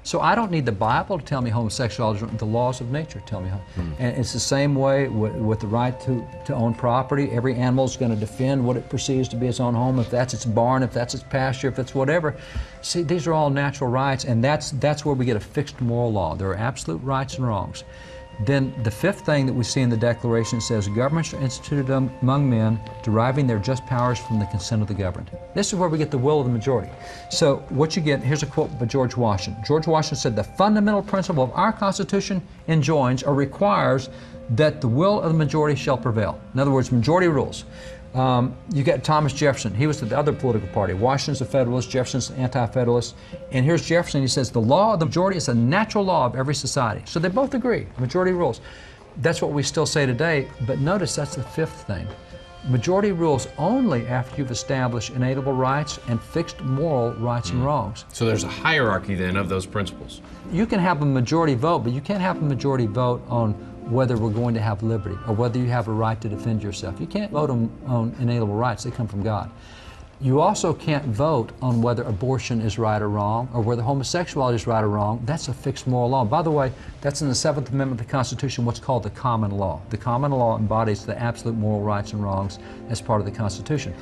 So I don't need the Bible to tell me homosexuality is wrong. The laws of nature tell me. And it's the same way with the right to own property. Every animal is going to defend what it perceives to be its own home, if that's its barn, if that's its pasture, if it's whatever. See, these are all natural rights, and that's where we get a fixed moral law. There are absolute rights and wrongs. Then the fifth thing that we see in the Declaration says, governments are instituted among men, deriving their just powers from the consent of the governed. This is where we get the will of the majority. So what you get, here's a quote by George Washington. George Washington said, the fundamental principle of our Constitution enjoins or requires that the will of the majority shall prevail. In other words, majority rules. You got Thomas Jefferson. He was the other political party. Washington's a Federalist, Jefferson's an anti-Federalist. And here's Jefferson. He says, the law of the majority is a natural law of every society. So they both agree. Majority rules. That's what we still say today. But notice that's the fifth thing. Majority rules only after you've established inalienable rights and fixed moral rights and wrongs. So there's a hierarchy then of those principles. You can have a majority vote, but you can't have a majority vote on whether we're going to have liberty or whether you have a right to defend yourself. You can't vote on inalienable rights. They come from God. You also can't vote on whether abortion is right or wrong or whether homosexuality is right or wrong. That's a fixed moral law. By the way, that's in the 7th Amendment of the Constitution, what's called the common law. The common law embodies the absolute moral rights and wrongs as part of the Constitution.